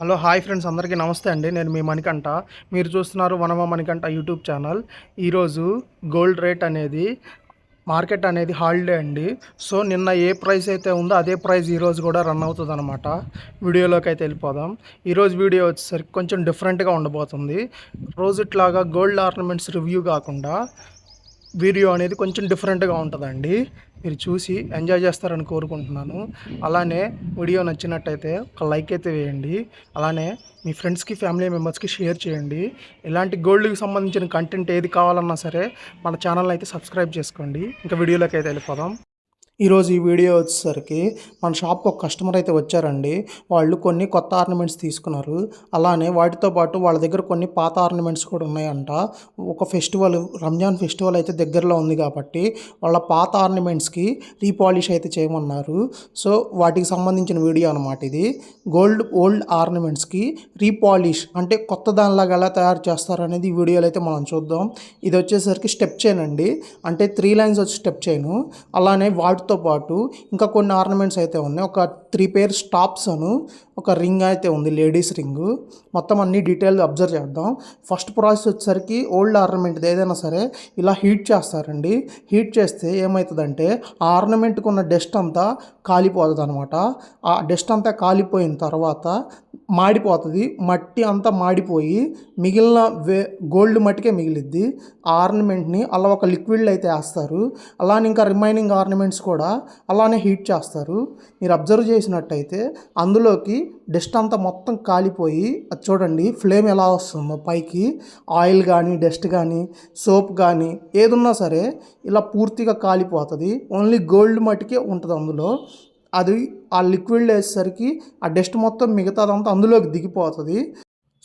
Hello hi friends అందరికీ నమస్తే అండి. నేను మీ మణికంఠ. మీరు చూస్తున్నారు వనమ మణికంఠ యూట్యూబ్ ఛానల్. ఈరోజు గోల్డ్ రేట్ అనేది మార్కెట్ అనేది హాలిడే అండి. సో నిన్న ఏ ప్రైస్ అయితే ఉందో అదే ప్రైస్ ఈరోజు కూడా రన్ అవుతుంది అనమాట. వీడియోలోకి అయితే వెళ్ళిపోదాం. ఈరోజు వీడియో వచ్చేసరికి కొంచెం డిఫరెంట్గా ఉండబోతుంది. రోజుట్లాగా గోల్డ్ ఆర్నమెంట్స్ రివ్యూ కాకుండా వీడియో అనేది కొంచెం డిఫరెంట్గా ఉంటుందండి. మీరు చూసి ఎంజాయ్ చేస్తారని కోరుకుంటున్నాను. అలానే వీడియో నచ్చినట్టయితే ఒక లైక్ అయితే వేయండి. అలానే మీ ఫ్రెండ్స్కి ఫ్యామిలీ మెంబర్స్కి షేర్ చేయండి. ఇలాంటి గోల్డ్కి సంబంధించిన కంటెంట్ ఏది కావాలన్నా సరే మన ఛానల్ అయితే సబ్స్క్రైబ్ చేసుకోండి. ఇంకా వీడియోలోకి అయితే వెళ్ళిపోదాం. ఈరోజు ఈ వీడియో వచ్చేసరికి మన షాప్కి ఒక కస్టమర్ అయితే వచ్చారండి. వాళ్ళు కొన్ని కొత్త ఆర్నమెంట్స్ తీసుకున్నారు. అలానే వాటితో పాటు వాళ్ళ దగ్గర కొన్ని పాత ఆర్నమెంట్స్ కూడా ఉన్నాయంట. ఒక ఫెస్టివల్ రంజాన్ ఫెస్టివల్ అయితే దగ్గరలో ఉంది కాబట్టి వాళ్ళ పాత ఆర్నమెంట్స్కి రీపాలిష్ అయితే చేయమన్నారు. సో వాటికి సంబంధించిన వీడియో అనమాట ఇది. ఓల్డ్ ఆర్నమెంట్స్కి రీపాలిష్ అంటే కొత్త దానిలాగా ఎలా తయారు చేస్తారనేది ఈ వీడియోలో అయితే మనం చూద్దాం. ఇది వచ్చేసరికి స్టెప్ చైన్ అండి. అంటే 3 లైన్స్ వచ్చి స్టెప్ చైను. అలానే వాటితో పాటు ఇంకా కొన్ని ఆర్నమెంట్స్ అయితే ఉన్నాయి. ఒక 3 పేర్ స్టాప్స్ అను ఒక రింగ్ అయితే ఉంది, లేడీస్ రింగు. మొత్తం అన్ని డీటెయిల్గా అబ్జర్వ్ చేద్దాం. ఫస్ట్ ప్రాసెస్ వచ్చేసరికి ఓల్డ్ ఆర్నమెంట్ ఏదైనా సరే ఇలా హీట్ చేస్తారండి. హీట్ చేస్తే ఏమవుతుందంటే ఆ ఆర్నమెంట్కి ఉన్న డస్ట్ అంతా కాలిపోతుంది అనమాట. ఆ డస్ట్ అంతా కాలిపోయిన తర్వాత మాడిపోతుంది. మట్టి అంతా మాడిపోయి మిగిలిన గోల్డ్ మట్టికే మిగిలిద్ది. ఆ ఆర్నమెంట్ని అలా ఒక లిక్విడ్లో అయితే వేస్తారు. అలానే ఇంకా రిమైనింగ్ ఆర్నమెంట్స్ కూడా అలానే హీట్ చేస్తారు. మీరు అబ్జర్వ్ చేసినట్టయితే అందులోకి డస్ట్ అంతా మొత్తం కాలిపోయి అది చూడండి ఫ్లేమ్ ఎలా వస్తుందో పైకి. ఆయిల్ కానీ డస్ట్ కానీ సోప్ కానీ ఏదున్నా సరే ఇలా పూర్తిగా కాలిపోతుంది. ఓన్లీ గోల్డ్ మట్టికే ఉంటుంది అందులో. అది ఆ లిక్విడ్ వేసేసరికి ఆ డస్ట్ మొత్తం మిగతాదంతా అందులోకి దిగిపోతుంది.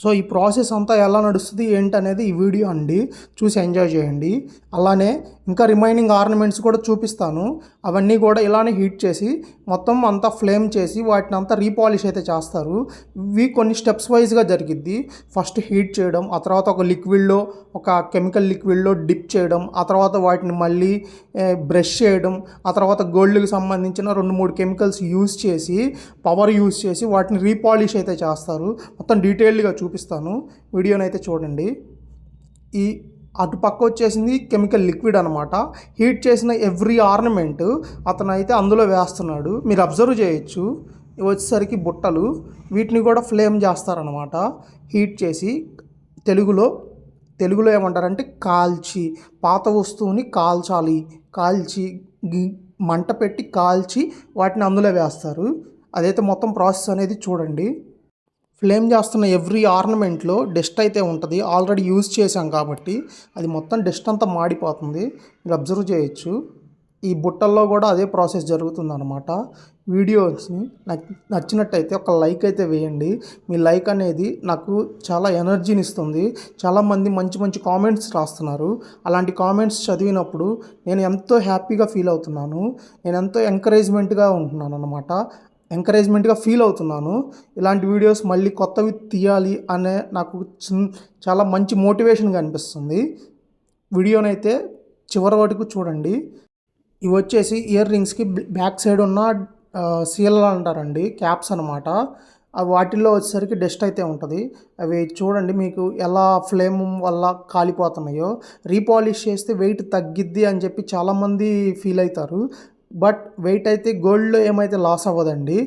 సో ఈ ప్రాసెస్ అంతా ఎలా నడుస్తుంది ఏంటనేది ఈ వీడియో అండి, చూసి ఎంజాయ్ చేయండి. అలానే ఇంకా రిమైనింగ్ ఆర్నమెంట్స్ కూడా చూపిస్తాను. అవన్నీ కూడా ఇలానే హీట్ చేసి మొత్తం అంతా ఫ్లేమ్ చేసి వాటిని అంతా రీపాలిష్ అయితే చేస్తారు. ఇవి కొన్ని స్టెప్స్ వైజ్గా జరిగిద్ది. ఫస్ట్ హీట్ చేయడం, ఆ తర్వాత ఒక లిక్విడ్లో ఒక కెమికల్ లిక్విడ్లో డిప్ చేయడం, ఆ తర్వాత వాటిని మళ్ళీ బ్రష్ చేయడం, ఆ తర్వాత గోల్డ్కి సంబంధించిన 2-3 కెమికల్స్ యూజ్ చేసి పవర్ యూజ్ చేసి వాటిని రీపాలిష్ అయితే చేస్తారు. మొత్తం డీటెయిల్డ్గా చూపిస్తాను, వీడియోని అయితే చూడండి. ఈ అటు పక్క వచ్చేసింది కెమికల్ లిక్విడ్ అనమాట. హీట్ చేసిన ఎవ్రీ ఆర్నమెంట్ అతను అయితే అందులో వేస్తున్నాడు. మీరు అబ్జర్వ్ చేయొచ్చు. ఇవి వచ్చేసరికి బుట్టలు, వీటిని కూడా ఫ్లేమ్ చేస్తారనమాట. హీట్ చేసి తెలుగులో ఏమంటారంటే కాల్చి, పాత వస్తువుని కాల్చి మంట పెట్టి కాల్చి వాటిని అందులో వేస్తారు. అదైతే మొత్తం ప్రాసెస్ అనేది చూడండి. ఫ్లేమ్ చేస్తున్న ఎవ్రీ ఆర్నమెంట్లో డస్ట్ అయితే ఉంటుంది. ఆల్రెడీ యూజ్ చేశాం కాబట్టి అది మొత్తం డస్ట్ అంతా మాడిపోతుంది. మీరు అబ్జర్వ్ చేయొచ్చు. ఈ బుట్టల్లో కూడా అదే ప్రాసెస్ జరుగుతుందన్నమాట. వీడియోస్ని నచ్చినట్టయితే ఒక లైక్ అయితే వేయండి. మీ లైక్ అనేది నాకు చాలా ఎనర్జీని ఇస్తుంది. చాలామంది మంచి మంచి కామెంట్స్ రాస్తున్నారు. అలాంటి కామెంట్స్ చదివినప్పుడు నేను ఎంతో హ్యాపీగా ఫీల్ అవుతున్నాను. నేను ఎంతో ఎంకరేజ్మెంట్గా ఉంటున్నాను అన్నమాట. ఎంకరేజ్మెంట్గా ఫీల్ అవుతున్నాను. ఇలాంటి వీడియోస్ మళ్ళీ కొత్తవి తీయాలి అనే నాకు చాలా మంచి మోటివేషన్గా అనిపిస్తుంది. వీడియోనైతే చివరి వరకు చూడండి. ఇవి వచ్చేసి ఇయర్ రింగ్స్కి బ్యాక్ సైడ్ ఉన్న సీల్ అంటారండి, క్యాప్స్ అనమాట. వాటిల్లో వచ్చేసరికి డస్ట్ అయితే ఉంటుంది. అవి చూడండి మీకు ఎలా ఫ్లేమ్ వల్ల కాలిపోతున్నాయో. రీపాలిష్ చేస్తే వెయిట్ తగ్గిద్ది అని చెప్పి చాలామంది ఫీల్ అవుతారు. బట్ వెయిట్ అయితే గోల్డ్లో ఏమైతే లాస్ అవ్వదండి.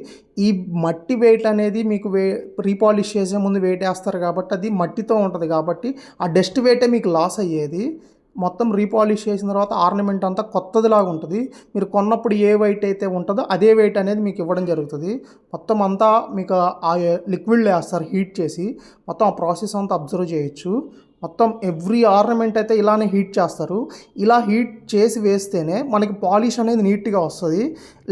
ఈ మట్టి వెయిట్ అనేది మీకు రీపాలిష్ చేసే ముందు వెయిట్ వేస్తారు కాబట్టి అది మట్టితో ఉంటుంది కాబట్టి ఆ డస్ట్ వెయిటే మీకు లాస్ అయ్యేది. మొత్తం రీపాలిష్ చేసిన తర్వాత ఆర్నమెంట్ అంతా కొత్తదిలాగా ఉంటుంది. మీరు కొన్నప్పుడు ఏ వెయిట్ అయితే ఉంటుందో అదే వెయిట్ అనేది మీకు ఇవ్వడం జరుగుతుంది. మొత్తం అంతా మీకు ఆ లిక్విడ్లో వేస్తారు హీట్ చేసి. మొత్తం ఆ ప్రాసెస్ అంతా అబ్జర్వ్ చేయొచ్చు. మొత్తం ఎవ్రీ ఆర్నమెంట్ అయితే ఇలానే హీట్ చేస్తారు. ఇలా హీట్ చేసి వేస్తేనే మనకి పాలిష్ అనేది నీట్గా వస్తుంది.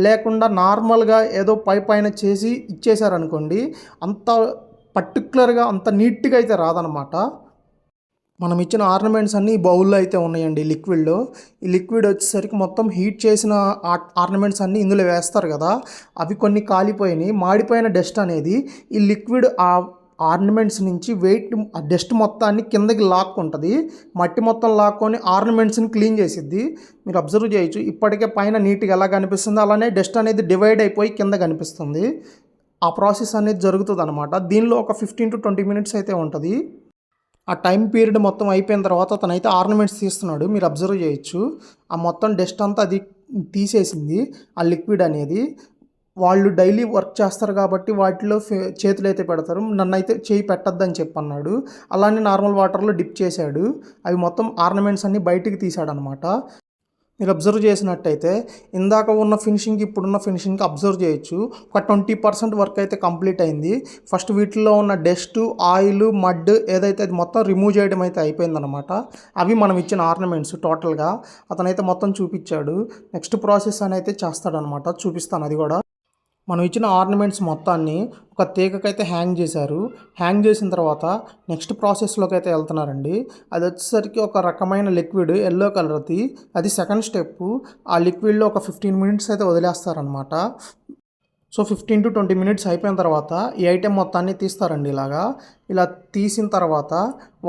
లేకుండా నార్మల్గా ఏదో పైన చేసి ఇచ్చేసారనుకోండి, అంత పర్టికులర్గా అంత నీట్గా అయితే రాదనమాట. మనం ఇచ్చిన ఆర్నమెంట్స్ అన్నీ ఈ బౌల్లో అయితే ఉన్నాయండి లిక్విడ్లో. ఈ లిక్విడ్ వచ్చేసరికి మొత్తం హీట్ చేసిన ఆర్నమెంట్స్ అన్నీ ఇందులో వేస్తారు కదా, అవి కొన్ని కాలిపోయినాయి. మాడిపోయిన డస్ట్ అనేది ఈ లిక్విడ్ ఆ ఆర్నమెంట్స్ నుంచి వెయిట్ ఆ డస్ట్ మొత్తాన్ని కిందకి లాక్కుంటుంది. మట్టి మొత్తం లాక్కొని ఆర్నమెంట్స్ని క్లీన్ చేసిద్ది. మీరు అబ్జర్వ్ చేయొచ్చు. ఇప్పటికే పైన నీట్గా ఎలా కనిపిస్తుందో అలానే డస్ట్ అనేది డివైడ్ అయిపోయి కింద కనిపిస్తుంది. ఆ ప్రాసెస్ అనేది జరుగుతుందన్నమాట. దీనిలో ఒక 15-20 మినిట్స్ అయితే ఉంటది. ఆ టైం పీరియడ్ మొత్తం అయిపోయిన తర్వాత అతనైతే ఆర్నమెంట్స్ తీస్తున్నాడు. మీరు అబ్జర్వ్ చేయొచ్చు. ఆ మొత్తం డస్ట్ అంతా అది తీసేసింది ఆ లిక్విడ్ అనేది. వాళ్ళు డైలీ వర్క్ చేస్తారు కాబట్టి వాటిలో చేతులైతే పెడతారు. నన్నైతే చేయి పెట్టొద్దని చెప్పన్నాడు. అలానే నార్మల్ వాటర్‌లో డిప్ చేశాడు. అవి మొత్తం ఆర్నమెంట్స్ అన్నీ బయటికి తీశాడనమాట. మీరు అబ్జర్వ్ చేసినట్టయితే ఇందాక ఉన్న ఫినిషింగ్‌కి ఇప్పుడున్న ఫినిషింగ్‌కి అబ్జర్వ్ చేయొచ్చు. ఒక 20% వర్క్ అయితే కంప్లీట్ అయింది. ఫస్ట్ వీటిల్లో ఉన్న డస్టు, ఆయిలు, మడ్ ఏదైతే అది మొత్తం రిమూవ్ చేయడం అయితే అయిపోయిందనమాట. అవి మనం ఇచ్చిన ఆర్నమెంట్స్ టోటల్‌గా. అతనైతే మొత్తం చూపిచ్చాడు. నెక్స్ట్ ప్రాసెస్ అని అయితే చేస్తాడనమాట. చూపిస్తాను అది కూడా. మనం ఇచ్చిన ఆర్నమెంట్స్ మొత్తాన్ని ఒక తీగకైతే హ్యాంగ్ చేశారు. హ్యాంగ్ చేసిన తర్వాత నెక్స్ట్ ప్రాసెస్లోకి అయితే వెళ్తున్నారండి. అది వచ్చేసరికి ఒక రకమైన లిక్విడ్ ఎల్లో కలర్ది. అది సెకండ్ స్టెప్పు. ఆ లిక్విడ్లో ఒక 15 మినిట్స్ అయితే వదిలేస్తారనమాట. సో 15-20 మినిట్స్ అయిపోయిన తర్వాత ఈ ఐటెం మొత్తాన్ని తీస్తారండి ఇలాగా. ఇలా తీసిన తర్వాత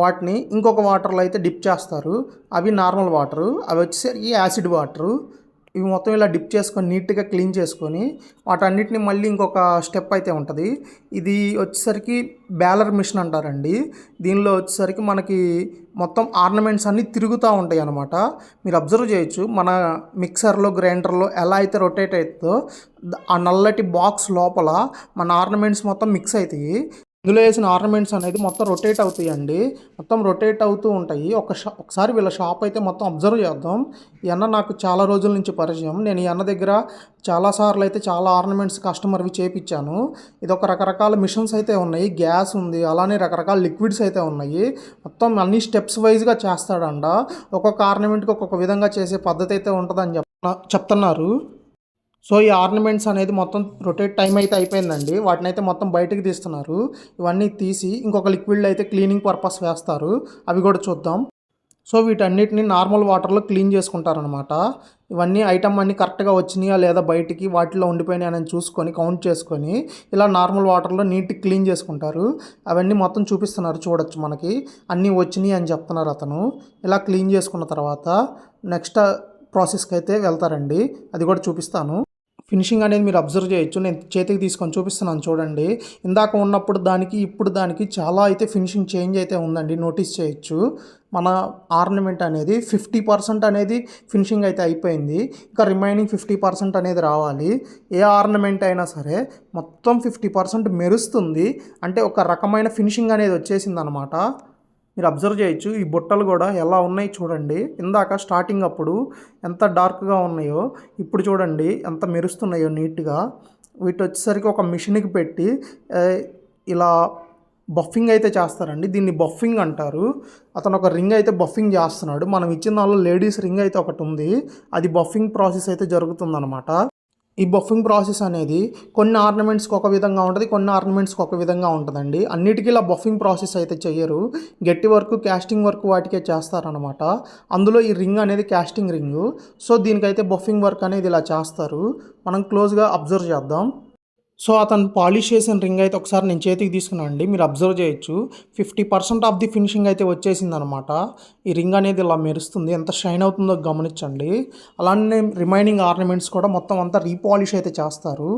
వాటిని ఇంకొక వాటర్లో అయితే డిప్ చేస్తారు. అవి నార్మల్ వాటరు. అవి వచ్చేసరికి యాసిడ్ వాటరు. ఇవి మొత్తం ఇలా డిప్ చేసుకొని నీట్గా క్లీన్ చేసుకొని వాటన్నిటిని మళ్ళీ ఇంకొక స్టెప్ అయితే ఉంటుంది. ఇది వచ్చేసరికి బ్యాలర్ మిషన్ అంటారండి. దీనిలో వచ్చేసరికి మనకి మొత్తం ఆర్నమెంట్స్ అన్నీ తిరుగుతూ ఉంటాయి అన్నమాట. మీరు అబ్జర్వ్ చేయొచ్చు. మన మిక్సర్లో, గ్రైండర్లో ఎలా అయితే రొటేట్ అవుతుందో ఆ నల్లటి బాక్స్ లోపల మన ఆర్నమెంట్స్ మొత్తం మిక్స్ అవుతాయి. ఇందులో వేసిన ఆర్నమెంట్స్ అనేది మొత్తం రొటేట్ అవుతాయండి. మొత్తం రొటేట్ అవుతూ ఉంటాయి. ఒకసారి వీళ్ళ షాప్ అయితే మొత్తం అబ్జర్వ్ చేద్దాం. ఈ అన్న నాకు చాలా రోజుల నుంచి పరిచయం. నేను ఈ అన్న దగ్గర చాలాసార్లు అయితే చాలా ఆర్నమెంట్స్ కస్టమర్వి చేపించాను. ఇది ఒక రకరకాల మిషన్స్ అయితే ఉన్నాయి. గ్యాస్ ఉంది, అలానే రకరకాల లిక్విడ్స్ అయితే ఉన్నాయి. మొత్తం అన్ని స్టెప్స్ వైజ్గా చేస్తాడంట. ఒక్కొక్క ఆర్నమెంట్కి ఒక్కొక్క విధంగా చేసే పద్ధతి అయితే ఉంటుందని చెప్తున్నారు. సో ఈ ఆర్నమెంట్స్ అనేది మొత్తం రొటేట్ టైం అయితే అయిపోయిందండి. వాటిని అయితే మొత్తం బయటకు తీస్తున్నారు. ఇవన్నీ తీసి ఇంకొక లిక్విడ్లో అయితే క్లీనింగ్ పర్పస్ వేస్తారు. అవి కూడా చూద్దాం. సో వీటన్నిటిని నార్మల్ వాటర్లో క్లీన్ చేసుకుంటారనమాట. ఇవన్నీ ఐటమ్ అన్నీ కరెక్ట్గా వచ్చినాయా లేదా బయటికి వాటిలో ఉండిపోయినాయి అని చూసుకొని కౌంట్ చేసుకొని ఇలా నార్మల్ వాటర్లో నీట్గా క్లీన్ చేసుకుంటారు. అవన్నీ మొత్తం చూపిస్తున్నారు చూడొచ్చు. మనకి అన్నీ వచ్చినాయి అని చెప్తున్నారు అతను. ఇలా క్లీన్ చేసుకున్న తర్వాత నెక్స్ట్ ప్రాసెస్కి అయితే వెళ్తారండి. అది కూడా చూపిస్తాను. ఫినిషింగ్ అనేది మీరు అబ్జర్వ్ చేయొచ్చు. నేను చేతికి తీసుకొని చూపిస్తున్నాను చూడండి. ఇందాక ఉన్నప్పుడు దానికి ఇప్పుడు దానికి చాలా అయితే ఫినిషింగ్ చేంజ్ అయితే ఉందండి. నోటీస్ చేయొచ్చు. మన ఆర్నమెంట్ అనేది 50% అనేది ఫినిషింగ్ అయితే అయిపోయింది. ఇంకా రిమైనింగ్ 50% అనేది రావాలి. ఏ ఆర్నమెంట్ అయినా సరే మొత్తం 50% మెరుస్తుంది. అంటే ఒక రకమైన ఫినిషింగ్ అనేది వచ్చేసింది అనమాట. మీరు అబ్జర్వ్ చేయొచ్చు. ఈ బుట్టలు కూడా ఎలా ఉన్నాయి చూడండి. ఇందాక స్టార్టింగ్ అప్పుడు ఎంత డార్క్గా ఉన్నాయో ఇప్పుడు చూడండి ఎంత మెరుస్తున్నాయో నీట్గా. వీటి వచ్చేసరికి ఒక మిషన్కి పెట్టి ఇలా బఫింగ్ అయితే చేస్తారండి. దీన్ని బఫింగ్ అంటారు. అతను ఒక రింగ్ అయితే బఫింగ్ చేస్తున్నాడు. మనం ఇచ్చిన దానిలో లేడీస్ రింగ్ అయితే ఒకటి ఉంది. అది బఫింగ్ ప్రాసెస్ అయితే జరుగుతుందన్నమాట. ఈ బఫింగ్ ప్రాసెస్ అనేది కొన్ని ఆర్నమెంట్స్కి ఒక విధంగా ఉంటుంది, కొన్ని ఆర్నమెంట్స్కి ఒక విధంగా ఉంటుందండి. అన్నిటికీ ఇలా బఫింగ్ ప్రాసెస్ అయితే చెయ్యరు. గట్టి వర్క్, క్యాస్టింగ్ వర్క్ వాటికే చేస్తారనమాట. అందులో ఈ రింగ్ అనేది క్యాస్టింగ్ రింగు. సో దీనికైతే బఫింగ్ వర్క్ అనేది ఇలా చేస్తారు. మనం క్లోజ్గా అబ్జర్వ్ చేద్దాం. సో అతను పాలిష్ చేసిన రింగ్ అయితే ఒకసారి నేను చేతికి తీసుకున్నాను అండి. మీరు అబ్జర్వ్ చేయొచ్చు. 50% ఆఫ్ ది ఫినిషింగ్ అయితే వచ్చేసింది అనమాట. ఈ రింగ్ అనేది ఇలా మెరుస్తుంది. ఎంత షైన్ అవుతుందో గమనించండి. అలానే రిమైనింగ్ ఆర్నమెంట్స్ కూడా మొత్తం అంతా రీపాలిష్ అయితే చేస్తారు.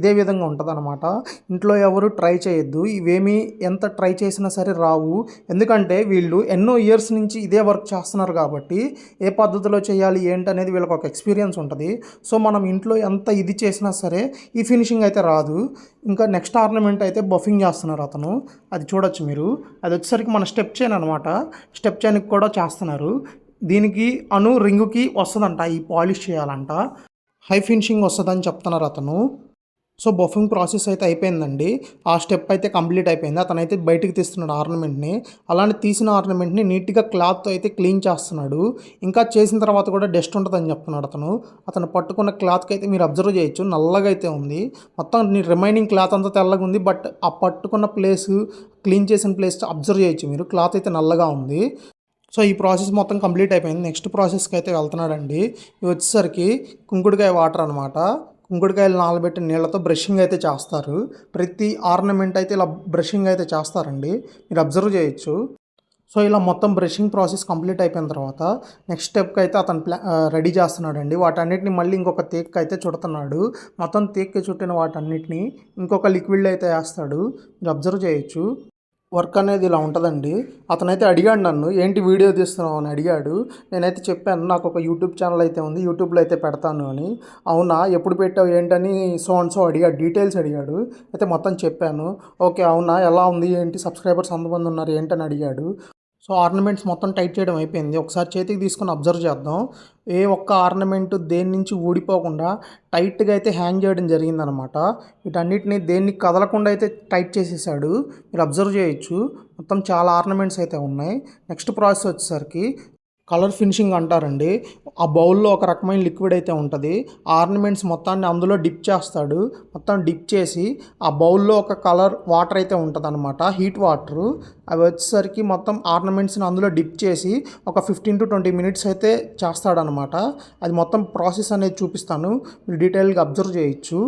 ఇదే విధంగా ఉంటుంది అనమాట. ఇంట్లో ఎవరు ట్రై చేయొద్దు. ఇవేమీ ఎంత ట్రై చేసినా సరే రావు. ఎందుకంటే వీళ్ళు ఎన్నో ఇయర్స్ నుంచి ఇదే వర్క్ చేస్తున్నారు కాబట్టి ఏ పద్ధతిలో చేయాలి ఏంటనేది వీళ్ళకి ఒక ఎక్స్పీరియన్స్ ఉంటుంది. సో మనం ఇంట్లో ఎంత ఇది చేసినా సరే ఈ ఫినిషింగ్ అయితే రాదు. ఇంకా నెక్స్ట్ ఆర్నమెంట్ అయితే బఫింగ్ చేస్తున్నారు అతను. అది చూడొచ్చు మీరు. అది వచ్చేసరికి మన స్టెప్ చైన్ అనమాట. స్టెప్ చైన్కి కూడా చేస్తున్నారు. దీనికి రింగుకి వస్తుందంట. ఈ పాలిష్ చేయాలంట. హై ఫినిషింగ్ వస్తుందని చెప్తున్నారు అతను. సో బఫింగ్ ప్రాసెస్ అయితే అయిపోయిందండి. ఆ స్టెప్ అయితే కంప్లీట్ అయిపోయింది. అతనైతే బయటికి తీస్తున్నాడు ఆర్నమెంట్ని. అలానే తీసిన ఆర్నమెంట్ని నీట్గా క్లాత్తో అయితే క్లీన్ చేస్తున్నాడు. ఇంకా చేసిన తర్వాత కూడా డస్ట్ ఉంటుందని చెప్తున్నాడు అతను పట్టుకున్న క్లాత్కి అయితే మీరు అబ్జర్వ్ చేయొచ్చు. నల్లగా అయితే ఉంది. మొత్తం రిమైనింగ్ క్లాత్ అంతా తెల్లగా ఉంది. బట్ ఆ పట్టుకున్న ప్లేసు, క్లీన్ చేసిన ప్లేస్ అబ్జర్వ్ చేయొచ్చు మీరు. క్లాత్ అయితే నల్లగా ఉంది. సో ఈ ప్రాసెస్ మొత్తం కంప్లీట్ అయిపోయింది. నెక్స్ట్ ప్రాసెస్కి అయితే వెళ్తున్నాడండి. ఇవి వచ్చేసరికి కుంకుడుకాయ వాటర్ అనమాట. కుంకుడుకాయలు నానబెట్టిన నీళ్ళతో బ్రషింగ్ అయితే చేస్తారు. ప్రతి ఆర్నమెంట్ అయితే ఇలా బ్రషింగ్ అయితే చేస్తారండి. మీరు అబ్జర్వ్ చేయొచ్చు. సో ఇలా మొత్తం బ్రషింగ్ ప్రాసెస్ కంప్లీట్ అయిపోయిన తర్వాత నెక్స్ట్ స్టెప్కి అయితే అతను రెడీ చేస్తున్నాడండి. వాటన్నిటిని మళ్ళీ ఇంకొక తేక్కి అయితే చుడుతున్నాడు. మొత్తం తేక్కి చుట్టిన వాటన్నిటిని ఇంకొక లిక్విడ్లో అయితే వేస్తాడు. మీరు అబ్జర్వ్ చేయొచ్చు. వర్క్ అనేది ఇలా ఉంటుందండి. అతనైతే అడిగాడు నన్ను, ఏంటి వీడియో తీస్తున్నావు అని అడిగాడు. నేనైతే చెప్పాను, నాకు ఒక యూట్యూబ్ ఛానల్ అయితే ఉంది, యూట్యూబ్లో అయితే పెడతాను అని. అవునా, ఎప్పుడు పెట్టావు ఏంటని సో అండ్ సో అడిగాడు, డీటెయిల్స్ అడిగాడు. అయితే మొత్తం చెప్పాను. ఓకే అవునా, ఎలా ఉంది ఏంటి, సబ్స్క్రైబర్స్ ఎంతమంది ఉన్నారు ఏంటని అడిగాడు. సో ఆర్నమెంట్స్ మొత్తం టైట్ చేయడం అయిపోయింది. ఒకసారి చేతికి తీసుకొని అబ్జర్వ్ చేద్దాం. ఏ ఒక్క ఆర్నమెంట్ దేని నుంచి ఊడిపోకుండా టైట్గా అయితే హ్యాంగ్ చేయడం జరిగిందనమాట. వీటన్నిటిని దేన్ని కదలకుండా అయితే టైట్ చేసేసాడు. మీరు అబ్జర్వ్ చేయొచ్చు. మొత్తం చాలా ఆర్నమెంట్స్ అయితే ఉన్నాయి. నెక్స్ట్ ప్రాసెస్ వచ్చేసరికి కలర్ ఫినిషింగ్ అంటారండి. ఆ బౌల్లో ఒక రకమైన లిక్విడ్ అయితే ఉంటుంది. ఆర్నమెంట్స్ మొత్తాన్ని అందులో డిప్ చేస్తాడు. మొత్తం డిప్ చేసి ఆ బౌల్లో ఒక కలర్ వాటర్ అయితే ఉంటుంది అనమాట, హీట్ వాటరు. అవి వచ్చేసరికి మొత్తం ఆర్నమెంట్స్ని అందులో డిప్ చేసి ఒక 15 to 20 minutes అయితే చేస్తాడనమాట. అది మొత్తం ప్రాసెస్ అనేది చూపిస్తాను, మీరు డీటెయిల్గా అబ్జర్వ్ చేయొచ్చు.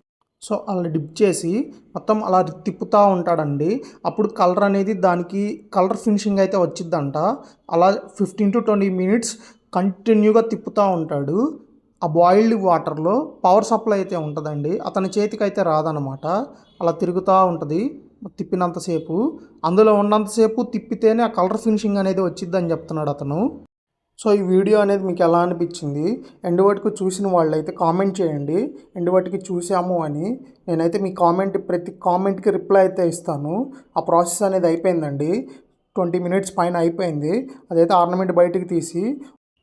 సో అలా డిప్ చేసి మొత్తం అలా తిప్పుతూ ఉంటాడండి. అప్పుడు కలర్ అనేది దానికి కలర్ ఫినిషింగ్ అయితే వచ్చిద్దంట. అలా 15 to 20 minutes కంటిన్యూగా తిప్పుతూ ఉంటాడు. ఆ బాయిల్డ్ వాటర్లో పవర్ సప్లై అయితే ఉంటుందండి, అతని చేతికి అయితే రాదనమాట. అలా తిరుగుతూ ఉంటుంది తిప్పినంతసేపు. అందులో ఉన్నంతసేపు తిప్పితేనే ఆ కలర్ ఫినిషింగ్ అనేది వచ్చిద్దని చెప్తున్నాడు అతను. సో ఈ వీడియో అనేది మీకు ఎలా అనిపించింది, ఎండ్ వరకు చూసిన వాళ్ళైతే కామెంట్ చేయండి, ఎండ్ వరకు చూసాము అని. నేనైతే మీ ప్రతి కామెంట్కి రిప్లై అయితే ఇస్తాను. ఆ ప్రాసెస్ అనేది అయిపోయిందండి, 20 minutes పైన అయిపోయింది. అదైతే ఆర్నమెంట్ బయటికి తీసి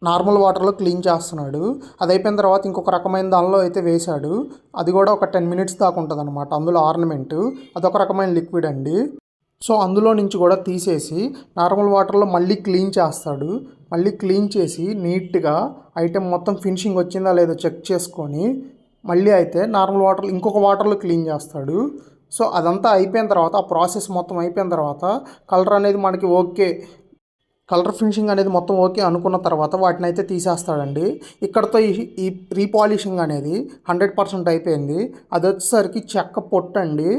నార్మల్ వాటర్లో క్లీన్ చేస్తున్నాడు. అది అయిపోయిన తర్వాత ఇంకొక రకమైన దానిలో అయితే వేశాడు. అది కూడా ఒక 10 minutes దాకా ఉంటుంది అనమాట. అందులో ఆర్నమెంట్ అదొక రకమైన లిక్విడ్ అండి. సో అందులో నుంచి కూడా తీసేసి నార్మల్ వాటర్లో మళ్ళీ క్లీన్ చేస్తాడు. మళ్ళీ క్లీన్ చేసి నీట్గా ఐటెం మొత్తం ఫినిషింగ్ వచ్చిందా లేదో చెక్ చేసుకొని మళ్ళీ అయితే నార్మల్ వాటర్లో ఇంకొక వాటర్లో క్లీన్ చేస్తాడు. సో అదంతా అయిపోయిన తర్వాత, ఆ ప్రాసెస్ మొత్తం అయిపోయిన తర్వాత కలర్ అనేది మనకి ఓకే, కలర్ ఫినిషింగ్ అనేది మొత్తం ఓకే అనుకున్న తర్వాత వాటిని అయితే తీసేస్తాడండి. ఇక్కడతో ఈ రీపాలిషింగ్ అనేది 100% అయిపోయింది. అది వచ్చేసరికి చెక్క పొట్టండి,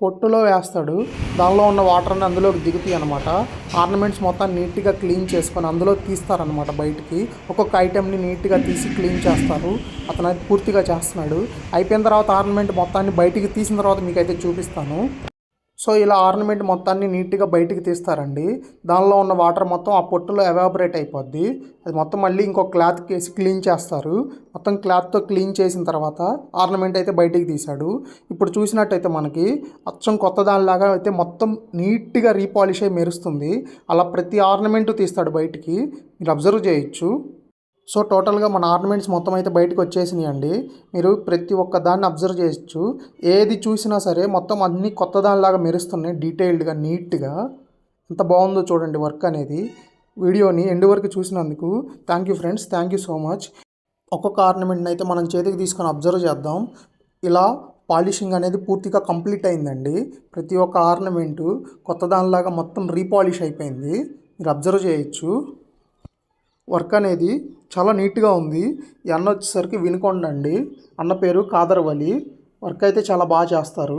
పొట్టులో వేస్తాడు. దానిలో ఉన్న వాటర్ని అందులోకి దిగుతాయి అనమాట. ఆర్నమెంట్స్ మొత్తాన్ని నీట్గా క్లీన్ చేసుకొని అందులో తీస్తారనమాట బయటికి. ఒక్కొక్క ఐటెంని నీట్గా తీసి క్లీన్ చేస్తారు. అతను అయితే పూర్తిగా చేస్తున్నాడు. అయిపోయిన తర్వాత ఆర్నమెంట్ మొత్తాన్ని బయటికి తీసిన తర్వాత మీకైతే చూపిస్తాను. సో ఇలా ఆర్నమెంట్ మొత్తాన్ని నీట్గా బయటికి తీస్తారండి. దానిలో ఉన్న వాటర్ మొత్తం ఆ పొట్టులో ఎవాపరేట్ అయిపోద్ది. అది మొత్తం మళ్ళీ ఇంకో క్లాత్కి వేసి క్లీన్ చేస్తారు. మొత్తం క్లాత్తో క్లీన్ చేసిన తర్వాత ఆర్నమెంట్ అయితే బయటికి తీశాడు. ఇప్పుడు చూసినట్టయితే మనకి అచ్చం కొత్త దానిలాగా అయితే మొత్తం నీట్గా రీపాలిష్ అయి మెరుస్తుంది. అలా ప్రతి ఆర్నమెంటు తీస్తాడు బయటికి, మీరు అబ్జర్వ్ చేయొచ్చు. సో టోటల్గా మన ఆర్నమెంట్స్ మొత్తం అయితే బయటకు వచ్చేసినాయి అండి. మీరు ప్రతి ఒక్క దాన్ని అబ్జర్వ్ చేయొచ్చు. ఏది చూసినా సరే మొత్తం అన్నీ కొత్త దానిలాగా మెరుస్తున్నాయి, డీటెయిల్డ్గా నీట్గా. ఎంత బాగుందో చూడండి వర్క్ అనేది. వీడియోని ఎండ్ వరకు చూసినందుకు thank you friends, thank you so much. ఒక్కొక్క ఆర్నమెంట్ని అయితే మనం చేతికి తీసుకొని అబ్జర్వ్ చేద్దాం. ఇలా పాలిషింగ్ అనేది పూర్తిగా కంప్లీట్ అయిందండి. ప్రతి ఒక్క ఆర్నమెంటు కొత్త దానిలాగా మొత్తం రీపాలిష్ అయిపోయింది, మీరు అబ్జర్వ్ చేయొచ్చు. వర్క్ అనేది చాలా నీట్గా ఉంది. ఈ అన్న వచ్చేసరికి వినుకొండ అండి, అన్న పేరు కాదర్ వలి. వర్క్ అయితే చాలా బాగా చేస్తారు.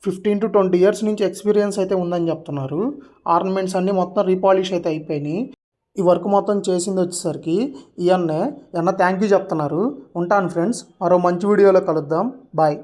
15 to 20 years నుంచి ఎక్స్పీరియన్స్ అయితే ఉందని చెప్తున్నారు. ఆర్నమెంట్స్ అన్నీ మొత్తం రీపాలిష్ అయితే అయిపోయినాయి. ఈ వర్క్ మొత్తం చేసింది వచ్చేసరికి ఈ అన్న థ్యాంక్ యూ చెప్తున్నారు. ఉంటాను ఫ్రెండ్స్, మరో మంచి వీడియోలో కలుద్దాం. బాయ్.